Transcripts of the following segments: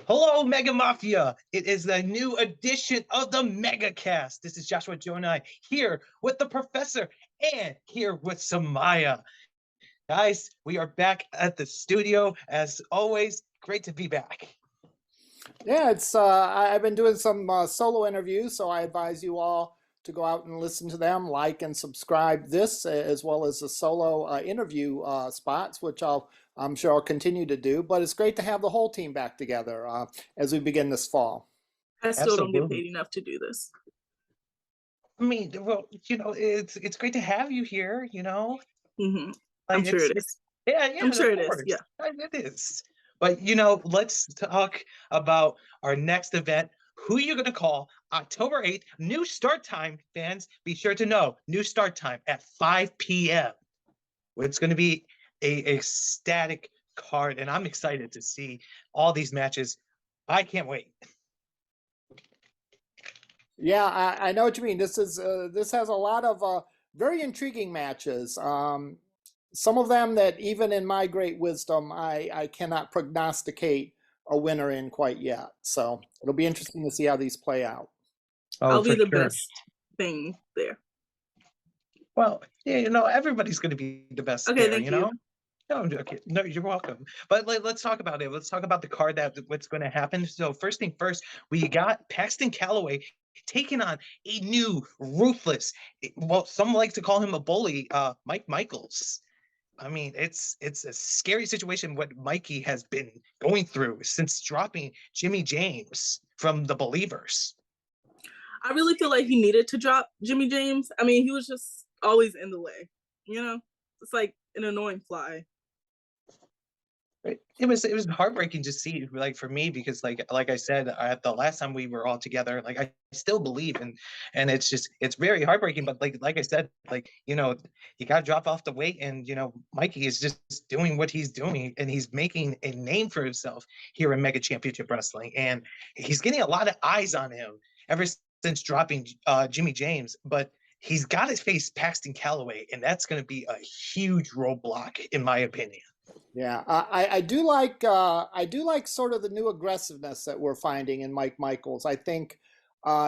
Hello, Mega Mafia. It is the new edition of the MegaCast. This is Joshua Joe and I here with the professor and here with Samaya. Guys, we are back at the studio. As always, great to be back. Yeah, I've been doing some solo interviews, so I advise you all to go out and listen to them, like and subscribe this, as well as the solo interview spots, which I'm sure I'll continue to do. But it's great to have the whole team back together as we begin this fall. I still don't get Absolutely. paid enough to do this. I mean, well, it's great to have you here, I'm Like, sure it is. Yeah, I'm sure of it is. course. Yeah. It is. But let's talk about our next event. Who you're gonna call October 8th, new start time, fans. Be sure to know new start time at 5 p.m. It's gonna be a static card, and I'm excited to see all these matches. I can't wait. Yeah, I know what you mean. This has a lot of very intriguing matches. Some of them that even in my great wisdom, I cannot prognosticate a winner in quite yet. So it'll be interesting to see how these play out. I'll be the best thing there. Well, yeah, everybody's going to be the best Okay, there, thank you. No, okay. No, you're welcome. But let's talk about it. Let's talk about the card what's going to happen. So first thing first, we got Paxton Calloway taking on a new ruthless, well, some like to call him a bully, Mike Michaels. I mean, it's a scary situation what Mikey has been going through since dropping Jimmy James from the Believers. I really feel like he needed to drop Jimmy James. I mean, he was just always in the way. It's like an annoying fly. It was heartbreaking to see, like, for me, because like I said at the last time we were all together, like I still believe and it's very heartbreaking. But like I said, like you got to drop off the weight, and Mikey is just doing what he's doing, and he's making a name for himself here in Mega Championship Wrestling, and he's getting a lot of eyes on him ever since dropping Jimmy James. But he's got to face Paxton Calloway, and that's going to be a huge roadblock, in my opinion. Yeah, I do like sort of the new aggressiveness that we're finding in Mike Michaels. I think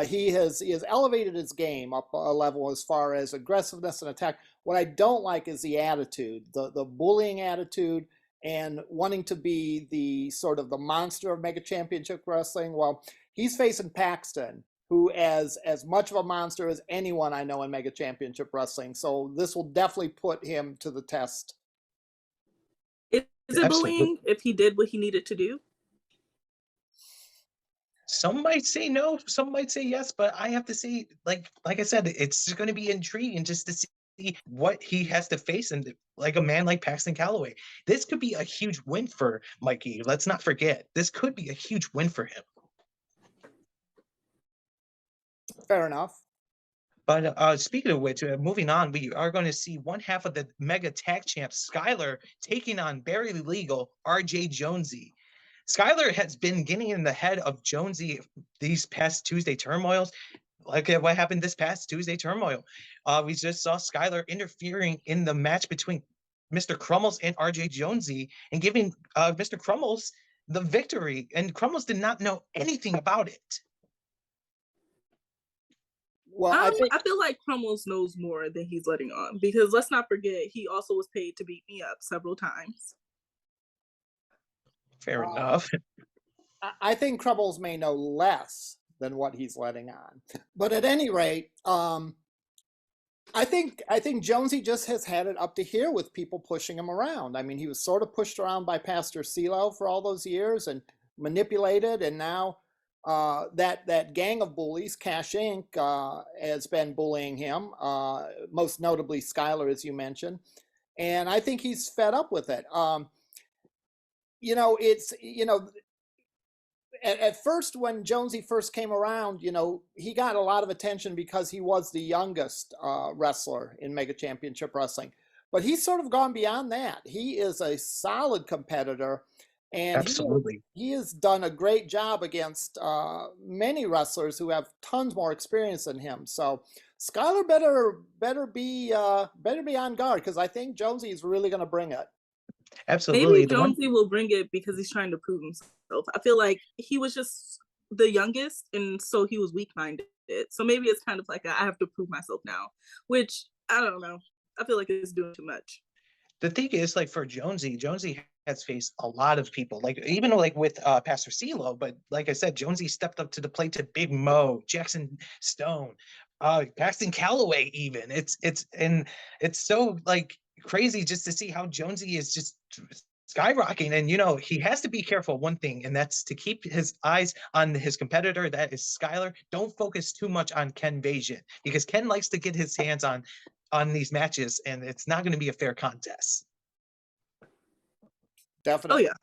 he has elevated his game up a level as far as aggressiveness and attack. What I don't like is the attitude, the bullying attitude, and wanting to be the sort of the monster of Mega Championship Wrestling. Well, he's facing Paxton, who is as much of a monster as anyone I know in Mega Championship Wrestling. So this will definitely put him to the test. Is it bullying if he did what he needed to do? Some might say no, some might say yes, but I have to say, like I said, it's going to be intriguing just to see what he has to face, and like a man like Paxton Calloway. This could be a huge win for Mikey. Let's not forget, this could be a huge win for him. Fair enough. But speaking of which, moving on, we are going to see one half of the Mega Tag Champ, Schuyler, taking on Barely Legal, RJ Jonesy. Schuyler has been getting in the head of Jonesy these past Tuesday turmoils. Like what happened this past Tuesday turmoil. We just saw Schuyler interfering in the match between Mr. Crummels and RJ Jonesy and giving Mr. Crummels the victory. And Crummels did not know anything about it. Well, I feel like Crummels knows more than he's letting on, because let's not forget, he also was paid to beat me up several times. Fair enough. I think Crummels may know less than what he's letting on. But at any rate, I think Jonesy just has had it up to here with people pushing him around. I mean, he was sort of pushed around by Pastor CeeLo for all those years and manipulated, and now that gang of bullies, Cash Inc., has been bullying him, most notably Schuyler, as you mentioned. And I think he's fed up with it. At first, when Jonesy first came around, he got a lot of attention because he was the youngest wrestler in Mega Championship Wrestling. But he's sort of gone beyond that. He is a solid competitor. And absolutely, he has done a great job against many wrestlers who have tons more experience than him. So Schuyler better be on guard, because I think Jonesy is really going to bring it. Absolutely. Maybe The one Jonesy will bring it because he's trying to prove himself. I feel like he was just the youngest, and so he was weak minded. So maybe it's kind of like I have to prove myself now, which I don't know. I feel like it's doing too much. the thing is, like for Jonesy has faced a lot of people, like even like with Pastor CeeLo, but like I said, Jonesy stepped up to the plate to Big Mo, Jackson Stone, Paxton Calloway, even. It's so like crazy just to see how Jonesy is just skyrocketing. And he has to be careful one thing, and that's to keep his eyes on his competitor, that is Schuyler. Don't focus too much on Ken Vasion, because Ken likes to get his hands on these matches, and it's not going to be a fair contest. Definitely. Oh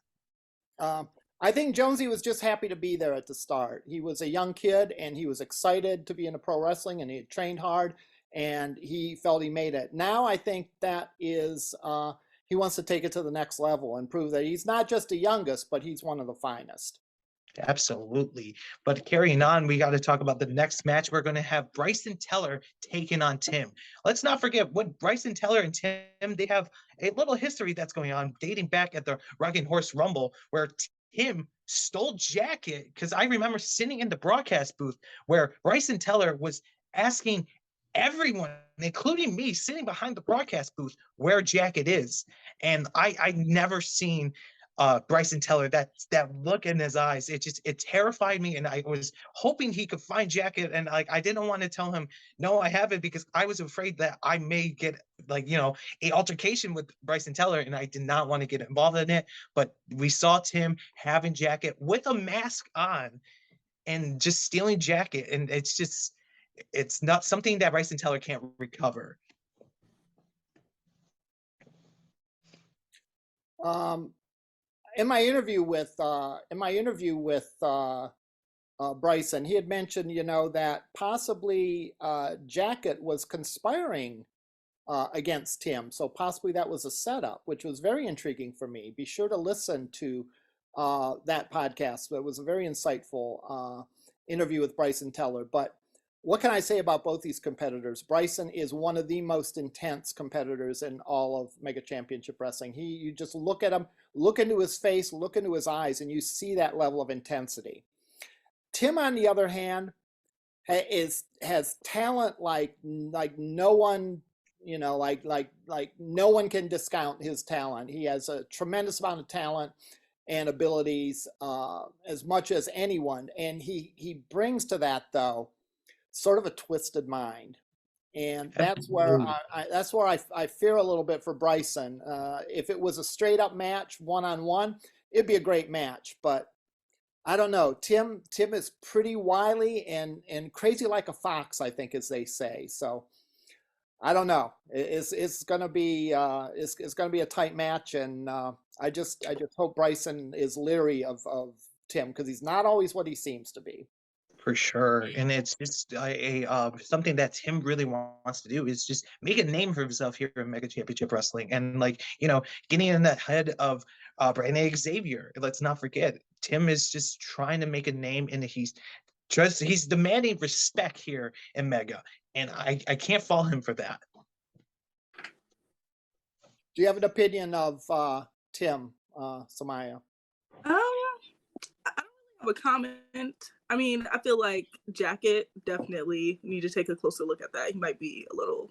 yeah. I think Jonesy was just happy to be there at the start. He was a young kid and he was excited to be in a pro wrestling, and he had trained hard and he felt he made it. Now I think that is he wants to take it to the next level and prove that he's not just the youngest, but he's one of the finest. Absolutely. But carrying on, we got to talk about the next match. We're going to have Bryson Tiller taking on Tim. Let's not forget what Bryson Tiller and Tim, they have a little history that's going on dating back at the Rocking Horse Rumble, where Tim stole jacket, because I remember sitting in the broadcast booth where Bryson Tiller was asking everyone, including me, sitting behind the broadcast booth, where jacket is. And I never seen Bryson Tiller, that look in his eyes, it terrified me, and I was hoping he could find jacket, and like I didn't want to tell him no, I haven't, because I was afraid that I may get like a altercation with Bryson Tiller, and I did not want to get involved in it. But we saw Tim having jacket with a mask on and just stealing jacket, and it's not something that Bryson Tiller can't recover. In my interview with Bryson, he had mentioned, that possibly Jacket was conspiring against Tim. So possibly that was a setup, which was very intriguing for me. Be sure to listen to that podcast. It was a very insightful interview with Bryson Tiller. But what can I say about both these competitors? Bryson is one of the most intense competitors in all of Mega Championship Wrestling. You just look at him, look into his face, look into his eyes, and you see that level of intensity. Tim, on the other hand, has talent like no one, like no one can discount his talent. He has a tremendous amount of talent and abilities, as much as anyone, and he brings to that, though, sort of a twisted mind, and that's where I fear a little bit for Bryson. If it was a straight up match, one-on-one, it'd be a great match, but I don't know. Tim is pretty wily and crazy like a fox, I think, as they say. So I don't know. It's gonna be it's gonna be a tight match, and I just hope Bryson is leery of Tim, because he's not always what he seems to be. For sure. And it's just something that Tim really wants to do, is just make a name for himself here in Mega Championship Wrestling. And like, getting in the head of Brandon Xavier. Let's not forget, Tim is just trying to make a name, and he's demanding respect here in Mega. And I can't fault him for that. Do you have an opinion of Tim, Samaya? I don't have a comment. I mean, I feel like Jacket definitely need to take a closer look at that. He might be a little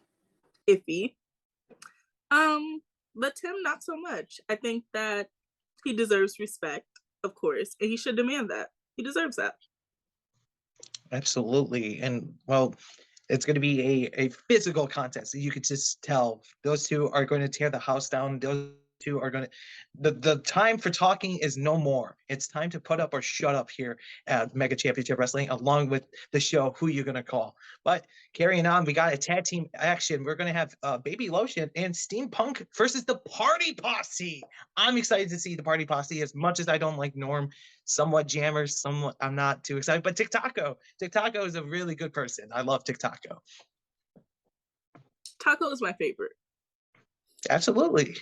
iffy. But Tim, not so much. I think that he deserves respect, of course, and he should demand that. He deserves that. Absolutely. And well, it's going to be a physical contest. You could just tell those two are going to tear the house down. Those two are going to, the time for talking is no more. It's time to put up or shut up here at Mega Championship Wrestling, along with the show Who You Gonna Call. But carrying on, we got a tag team action. We're going to have Baby Lotion and Steampunk versus the Party Posse. I'm excited to see the Party Posse, as much as I don't like Norm, somewhat Jammers, somewhat I'm not too excited. But Tic-Taco is a really good person. I love Tic-Taco. Taco is my favorite. Absolutely.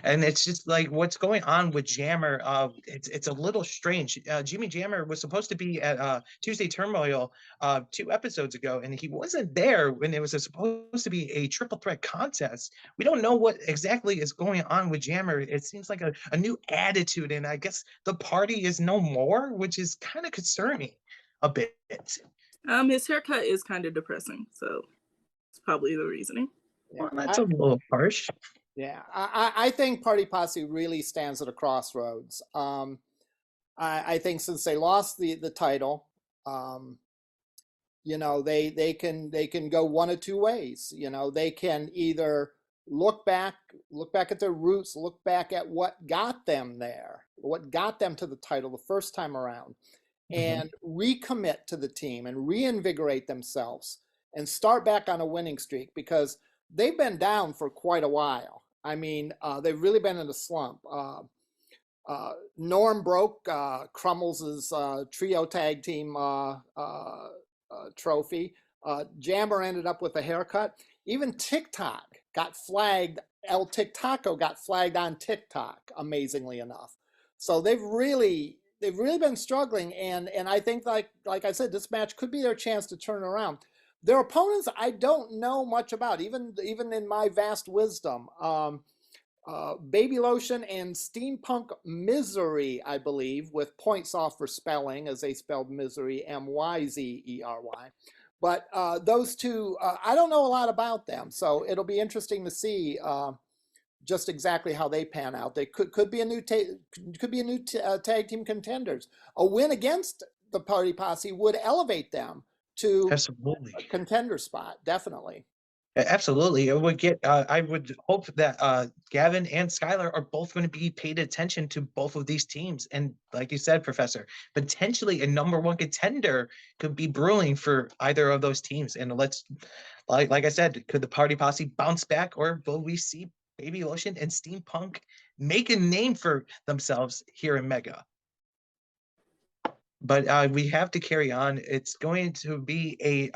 And it's just like what's going on with Jammer. It's a little strange. Jimmy Jammer was supposed to be at Tuesday Turmoil 2 episodes ago, and he wasn't there when it was supposed to be a triple threat contest. We don't know what exactly is going on with Jammer. It seems like a new attitude, and I guess the party is no more, which is kind of concerning a bit. His haircut is kind of depressing, so it's probably the reasoning. Well, that's a little harsh. Yeah, I think Party Posse really stands at a crossroads. I think since they lost the title, you know, they can go one of two ways. You know, they can either look back at their roots, look back at what got them there, what got them to the title the first time around, and recommit to the team and reinvigorate themselves and start back on a winning streak, because they've been down for quite a while. I mean, they've really been in a slump. Norm broke Crummel's trio tag team trophy. Jammer ended up with a haircut. Even TikTok got flagged. El TikToco got flagged on TikTok, amazingly enough. So they've really been struggling, and I think like I said, this match could be their chance to turn around. Their opponents, I don't know much about, even in my vast wisdom. Baby Lotion and Steampunk Misery, I believe, with points off for spelling, as they spelled misery, Myzery. But those two, I don't know a lot about them, so it'll be interesting to see just exactly how they pan out. They could be a new tag team contenders. A win against the Party Posse would elevate them to Absolutely. a contender spot, definitely. Absolutely. It would get I would hope that Gavin and Schuyler are both going to be paid attention to both of these teams. And like you said, Professor, potentially a #1 contender could be brewing for either of those teams. And let's like I said, could the Party Posse bounce back, or will we see Baby Lotion and Steampunk make a name for themselves here in Mega? But we have to carry on. It's going to be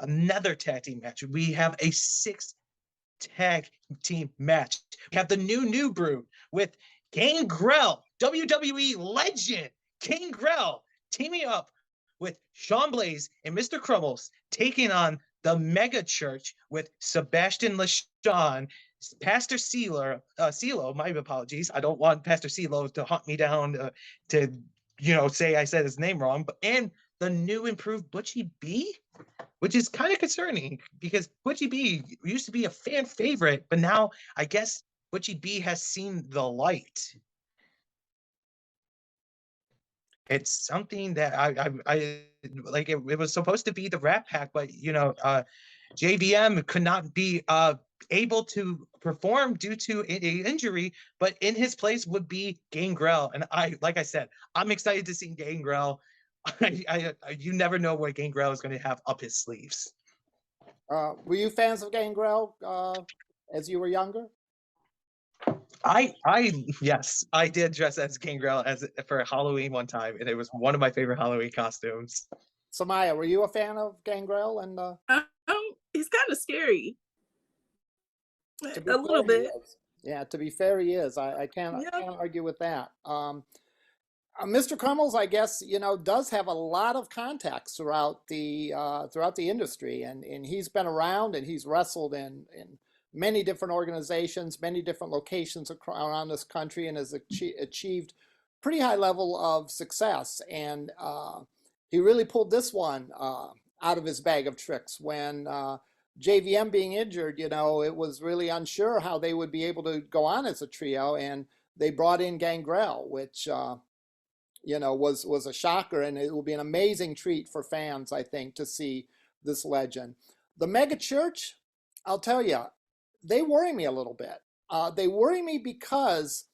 another tag team match. We have a 6 tag team match. We have the new brew with Gangrel, WWE legend Gangrel, teaming up with Sean Blaze and Mr. Crumbles, taking on the Mega Church with Sebastian LaShawn, Pastor CeeLo, my apologies. I don't want Pastor CeeLo to hunt me down to say I said his name wrong, and the new improved Butchie B, which is kind of concerning because Butchie B used to be a fan favorite, but now I guess Butchie B has seen the light. It's something that I like. It was supposed to be the Rat Pack, but JVM could not be able to perform due to an injury, but in his place would be Gangrel. And like I said, I'm excited to see Gangrel. You never know what Gangrel is going to have up his sleeves. Were you fans of Gangrel as you were younger? Yes, I did dress as Gangrel for Halloween one time, and it was one of my favorite Halloween costumes. Samaya, were you a fan of Gangrel? And he's kind of scary. A little bit. Yeah, to be fair, he is. I can't argue with that. Mr. Crumbles, I guess, does have a lot of contacts throughout the industry, and he's been around, and he's wrestled in many different organizations, many different locations around this country, and has achieved pretty high level of success. And he really pulled this one out of his bag of tricks when JVM being injured. It was really unsure how they would be able to go on as a trio, and they brought in Gangrel, which was a shocker, and it will be an amazing treat for fans, I think, to see this legend. The Mega Church, I'll tell you, they worry me a little bit. They worry me because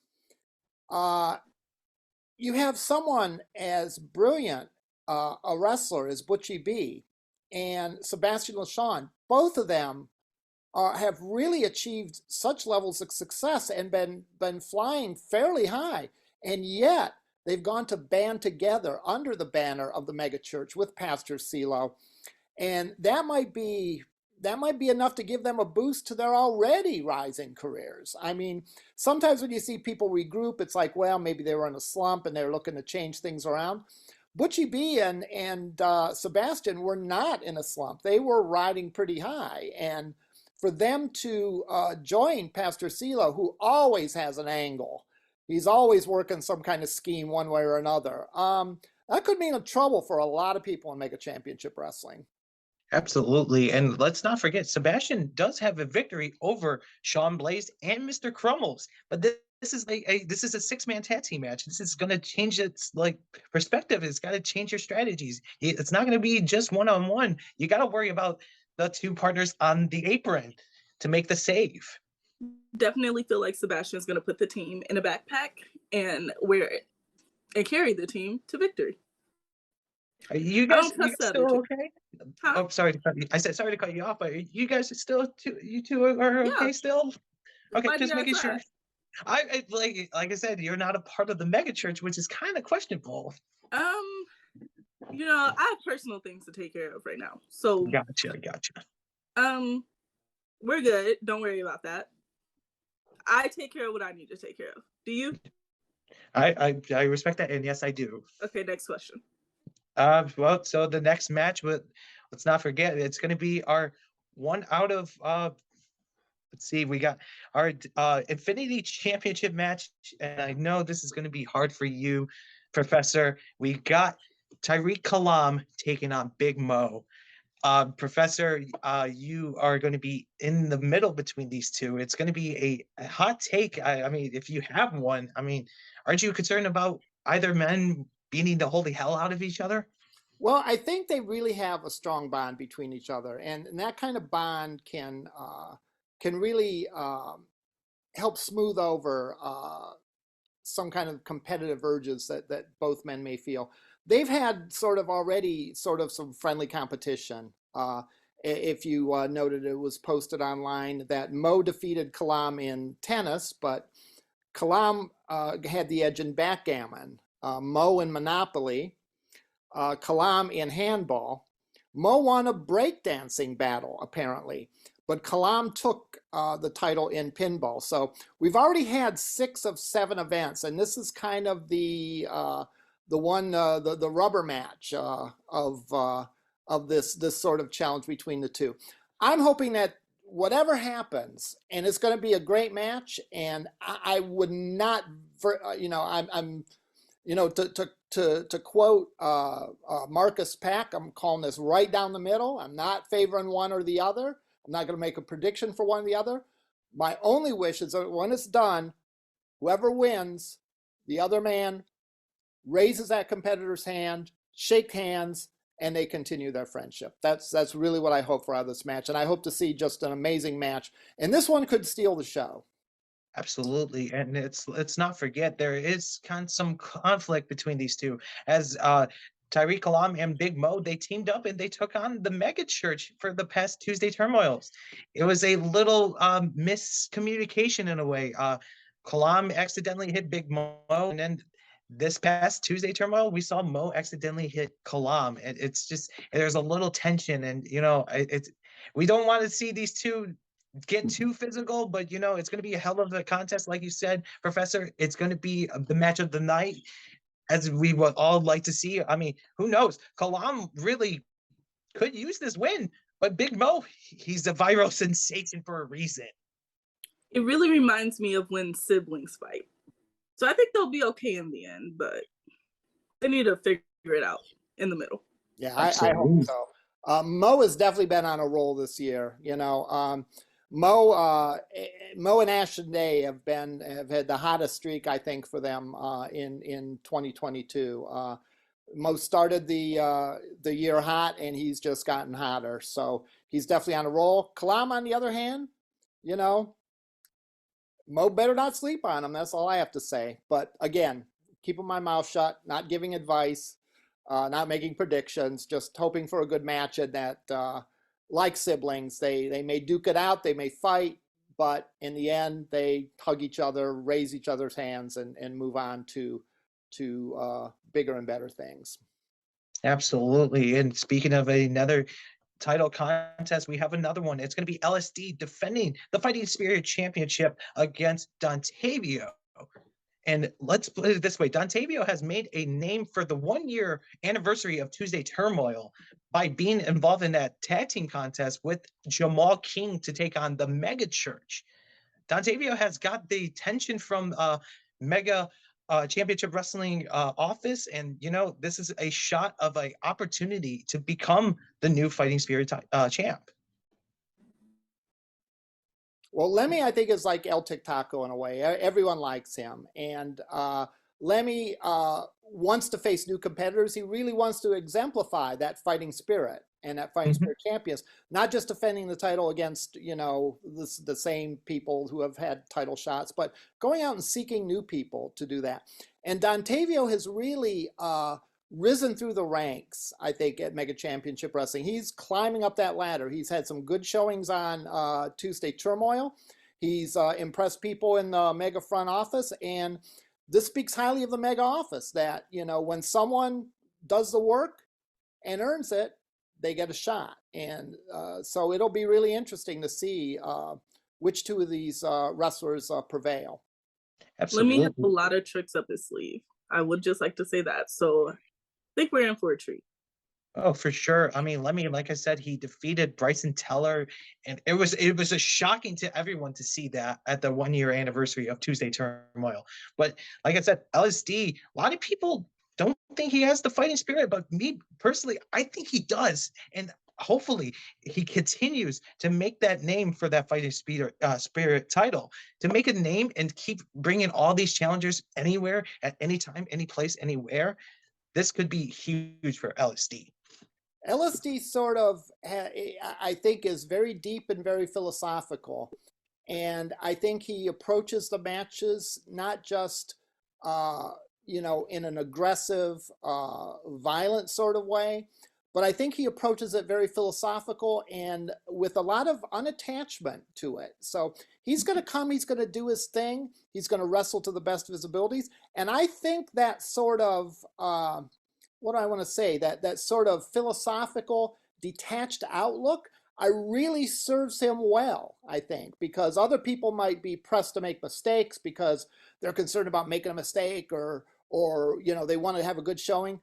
you have someone as brilliant a wrestler as Butchie B and Sebastian LaShawn. Both of them have really achieved such levels of success and been flying fairly high, and yet they've gone to band together under the banner of the Mega Church with Pastor CeeLo, and that might be that might be enough to give them a boost to their already rising careers. I mean, sometimes when you see people regroup, it's like, well, maybe they were in a slump and they're looking to change things around. Butchie B and Sebastian were not in a slump. They were riding pretty high. And for them to join Pastor CeeLo, who always has an angle, he's always working some kind of scheme one way or another. That could mean a trouble for a lot of people in Mega Championship Wrestling. Absolutely. And let's not forget, Sebastian does have a victory over Sean Blaze and Mr. Crummels. But this is this is a six-man tag team match. This is going to change its like perspective. It's got to change your strategies. It's not going to be just one-on-one. You got to worry about the two partners on the apron to make the save. Definitely feel like Sebastian's going to put the team in a backpack and wear it and carry the team to victory. Are you guys, still okay? Huh? Oh, sorry to cut you. I said sorry to cut you off, but you guys are still you two are okay still? Okay, just making sure. I like I said, you're not a part of the mega church, which is kind of questionable. You know, I have personal things to take care of right now. So Gotcha. We're good. Don't worry about that. I take care of what I need to take care of. Do you? I respect that, and yes, I do. Okay, next question. Well, so the next match, let's not forget, it's going to be our one out of let's see, we got our Infinity Championship match, and I know this is going to be hard for you, Professor. We got Tariq Kalam taking on Big Mo. Professor, you are going to be in the middle between these two. It's going to be a hot take. I mean, if you have one, I mean, aren't you concerned about either men beating the holy hell out of each other? Well, I think they really have a strong bond between each other, and that kind of bond can really help smooth over some kind of competitive urges that both men may feel. They've had already some friendly competition. If you noted, it was posted online that Mo defeated Kalam in tennis, but Kalam had the edge in backgammon. Mo in Monopoly, Kalam in handball. Mo won a breakdancing battle, apparently, but Kalam took the title in pinball. So we've already had 6 of 7 events, and this is kind of the rubber match of this sort of challenge between the two. I'm hoping that whatever happens, and it's going to be a great match, and I would not, to quote Marcus Pack, I'm calling this right down the middle. I'm not favoring one or the other. I'm not going to make a prediction for one or the other. My only wish is that when it's done, whoever wins, the other man raises that competitor's hand, shake hands, and they continue their friendship. That's really what I hope for out of this match. And I hope to see just an amazing match. And this one could steal the show. Absolutely. And let's not forget, there is some conflict between these two. As Tariq Kalam and Big Mo, they teamed up and they took on the Mega Church for the past Tuesday Turmoils. It was a little miscommunication in a way. Kalam accidentally hit Big Mo, and then this past Tuesday Turmoil, we saw Mo accidentally hit Kalam. And it's just, there's a little tension, and we don't want to see these two get too physical, but it's going to be a hell of a contest, like you said, Professor. It's going to be the match of the night, as we would all like to see. I mean, who knows? Kalam really could use this win, but Big Mo, he's a viral sensation for a reason. It really reminds me of when siblings fight. So I think they'll be okay in the end, but they need to figure it out in the middle. Yeah, I hope so. Mo has definitely been on a roll this year. Mo and Ashton Day have had the hottest streak, I think, for them in 2022. Mo started the year hot, and he's just gotten hotter. So he's definitely on a roll. Kalam, on the other hand, Mo better not sleep on him. That's all I have to say. But again, keeping my mouth shut, not giving advice, not making predictions, just hoping for a good match, and that like siblings, they may duke it out, they may fight, but in the end, they hug each other, raise each other's hands, and move on to bigger and better things. Absolutely. And speaking of another title contest, we have another one. It's going to be LSD defending the Fighting Spirit Championship against Dontavio. And let's put it this way, Dontavio has made a name for the 1-year anniversary of Tuesday Turmoil by being involved in that tag team contest with Jamal King to take on the Mega Church. Dontavio has got the attention from Mega Championship Wrestling office, and this is a shot of an opportunity to become the new Fighting Spirit champ. Well, Lemmy, I think, is like El Tic Taco in a way. Everyone likes him. And Lemmy wants to face new competitors. He really wants to exemplify that fighting spirit and that fighting spirit champions, not just defending the title against, the same people who have had title shots, but going out and seeking new people to do that. And Dontavio has really risen through the ranks, I think, at Mega Championship Wrestling. He's climbing up that ladder. He's had some good showings on Tuesday Turmoil. He's impressed people in the Mega front office, and this speaks highly of the Mega office that, when someone does the work and earns it, they get a shot. And so it'll be really interesting to see which two of these wrestlers prevail. Absolutely. Lemmy has a lot of tricks up his sleeve. I would just like to say that. So I think we're in for a treat. Oh, for sure. I mean, Lemmy, like I said, he defeated Bryson Teller, and it was a shocking to everyone to see that at the 1-year anniversary of Tuesday Turmoil. But like I said, LSD, a lot of people don't think he has the fighting spirit, but me personally, I think he does. And hopefully he continues to make that name for that fighting spirit title, to make a name and keep bringing all these challengers anywhere, at any time, any place, anywhere. This could be huge for LSD. LSD sort of, I think, is very deep and very philosophical. And I think he approaches the matches not just, in an aggressive, violent sort of way, but I think he approaches it very philosophical and with a lot of unattachment to it. So he's going to come, he's going to do his thing, he's going to wrestle to the best of his abilities. And I think that sort of, what do I want to say, that sort of philosophical, detached outlook, I really serves him well, I think, because other people might be pressed to make mistakes because they're concerned about making a mistake or they want to have a good showing.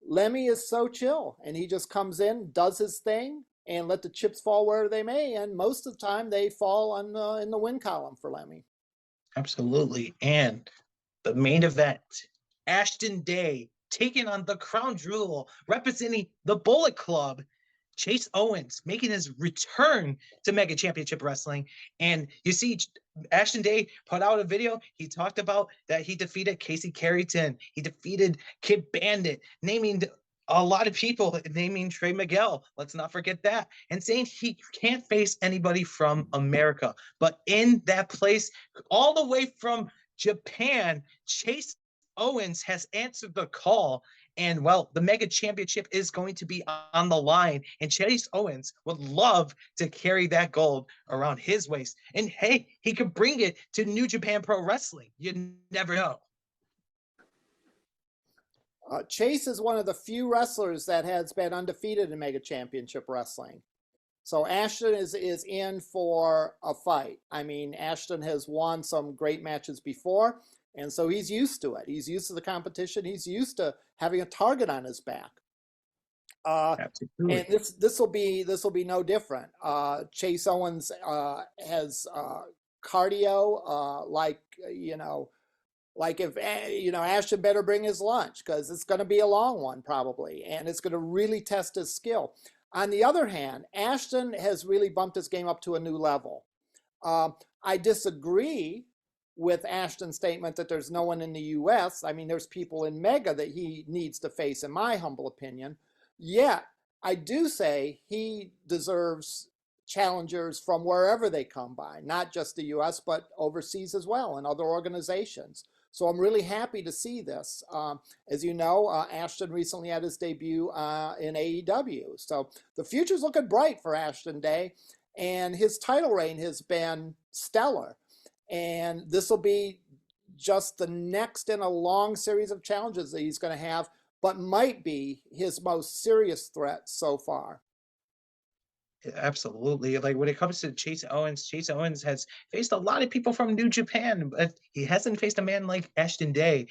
Lemmy is so chill, and he just comes in, does his thing, and let the chips fall where they may, and most of the time they fall in the win column for Lemmy. Absolutely. And the main event, Ashton Day taking on the Crown Jewel, representing the Bullet Club, Chase Owens making his return to Mega Championship Wrestling. And you see Ashton Day put out a video. He talked about that he defeated Casey Carrington. He defeated Kid Bandit, naming a lot of people, naming Trey Miguel. Let's not forget that. And saying he can't face anybody from America. But in that place, all the way from Japan, Chase Owens has answered the call, and well, the Mega Championship is going to be on the line, and Chase Owens would love to carry that gold around his waist. And hey, he could bring it to New Japan Pro Wrestling. You never know. Chase is one of the few wrestlers that has been undefeated in Mega Championship Wrestling. So Ashton is in for a fight. I mean, Ashton has won some great matches before, and so he's used to it. He's used to the competition. He's used to having a target on his back. And this will be no different. Chase Owens has cardio, like if Ashton better bring his lunch because it's going to be a long one probably, and it's going to really test his skill. On the other hand, Ashton has really bumped his game up to a new level. I disagree with Ashton's statement that there's no one in the U.S. I mean, there's people in Mega that he needs to face, in my humble opinion. Yet, I do say he deserves challengers from wherever they come by, not just the U.S., but overseas as well, and other organizations. So I'm really happy to see this. As you know, Ashton recently had his debut in AEW. So the future's looking bright for Ashton Day, and his title reign has been stellar. And this will be just the next in a long series of challenges that he's going to have, but might be his most serious threat so far. Absolutely. Like when it comes to Chase Owens has faced a lot of people from New Japan, but he hasn't faced a man like Ashton Day.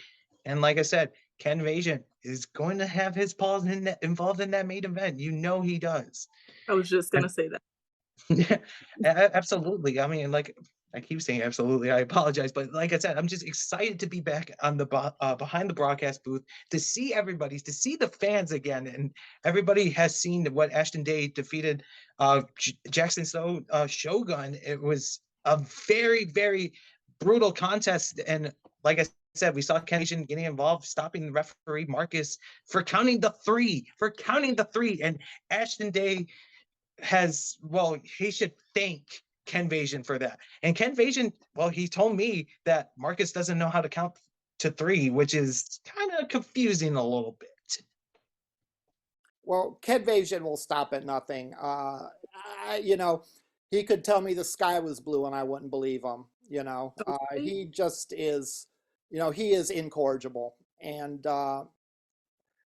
And like I said, Ken Vasion is going to have his paws involved in that main event. You know he does. I was just And gonna say that. yeah, absolutely. I mean, like I keep saying absolutely. I apologize, but like I said, I'm just excited to be back on the behind the broadcast booth to see everybody, to see the fans again, and everybody has seen what Ashton Day defeated Jackson Shogun. It was a very, very brutal contest, and like I said, we saw Ken Asian getting involved, stopping the referee Marcus for counting the three, and Ashton Day he should thank Ken Vasion for that. And Ken Vasion, well, he told me that Marcus doesn't know how to count to three, which is kind of confusing a little bit. Well, Ken Vasion will stop at nothing. You know, he could tell me the sky was blue and I wouldn't believe him. You know, he just is, you know, he is incorrigible. And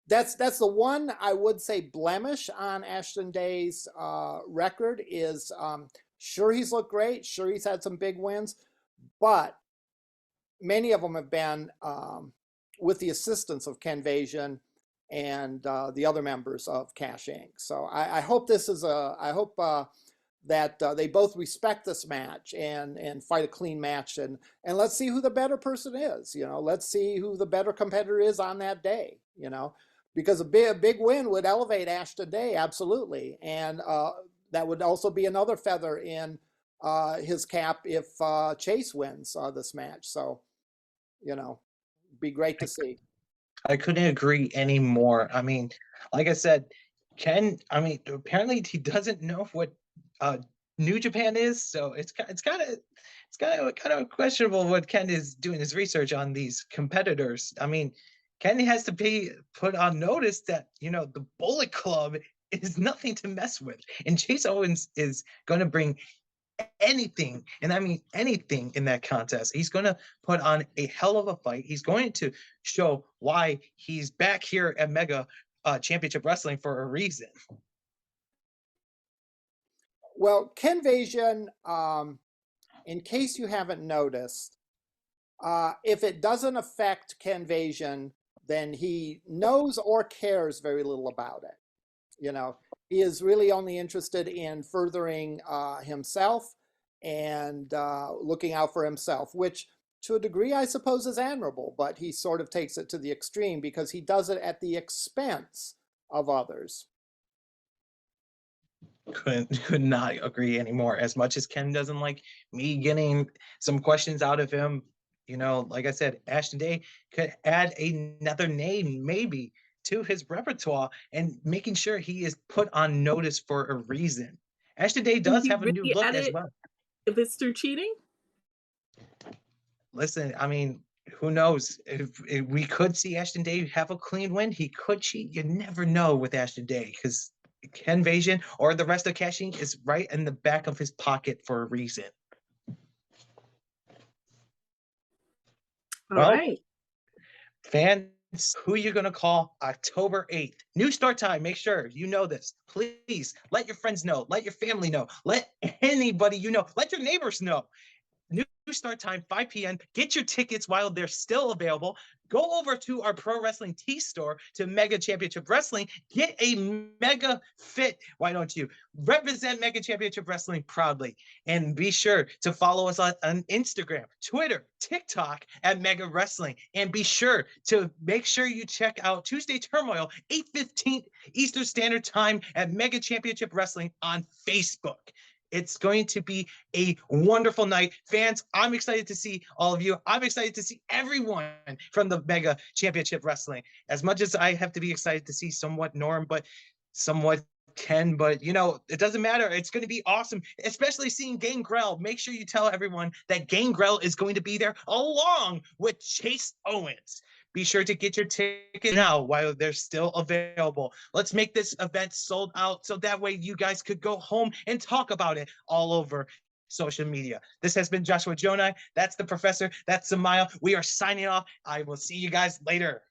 that's the one I would say blemish on Ashton Day's record is sure he's looked great, sure he's had some big wins, but many of them have been with the assistance of Ken Vasion and the other members of Cash Inc. So I hope this is that they both respect this match and fight a clean match and let's see who the better person is. You know, let's see who the better competitor is on that day. You know, because a big win would elevate Ashton Day absolutely, and that would also be another feather in his cap if Chase wins this match. So, you know, be great to see. I couldn't agree anymore. I mean, like I said, apparently he doesn't know what New Japan is, so it's kind of questionable what Ken is doing his research on these competitors. I mean, Ken has to be put on notice that, you know, the Bullet Club is nothing to mess with, and Chase Owens is going to bring anything, and I mean anything in that contest. He's going to put on a hell of a fight. He's going to show why he's back here at Mega Championship Wrestling for a reason. Well, Ken Vasion, in case you haven't noticed, if it doesn't affect Ken Vasion, then he knows or cares very little about it. You know, he is really only interested in furthering himself and looking out for himself, which to a degree I suppose is admirable, but he sort of takes it to the extreme because he does it at the expense of others. Could not agree anymore. As much as Ken doesn't like me getting some questions out of him, you know, like I said, Ashton Day could add another name maybe to his repertoire and making sure he is put on notice for a reason. Ashton Day does have a new look as well. If it's through cheating? Listen, I mean, who knows? If we could see Ashton Day have a clean win, he could cheat. You never know with Ashton Day because Ken Vasion or the rest of Cash Inc. is right in the back of his pocket for a reason. All right. Fans, who you're going to call October 8th. New start time. Make sure you know this. Please let your friends know. Let your family know. Let anybody you know. Let your neighbors know. New start time, 5 p.m. Get your tickets while they're still available. Go over to our Pro Wrestling Tee store to Mega Championship Wrestling. Get a mega fit. Why don't you represent Mega Championship Wrestling proudly? And be sure to follow us on Instagram, Twitter, TikTok at Mega Wrestling. And be sure to make sure you check out Tuesday Turmoil, 8:15 Eastern Standard Time at Mega Championship Wrestling on Facebook. It's going to be a wonderful night. Fans, I'm excited to see all of you. I'm excited to see everyone from the Mega Championship Wrestling. As much as I have to be excited to see somewhat Norm, but somewhat Ken, but you know, it doesn't matter. It's going to be awesome, especially seeing Gangrel. Make sure you tell everyone that Gangrel is going to be there along with Chase Owens. Be sure to get your ticket now while they're still available. Let's make this event sold out so that way you guys could go home and talk about it all over social media. This has been Joshua Jonai. That's the professor. That's Samaya. We are signing off. I will see you guys later.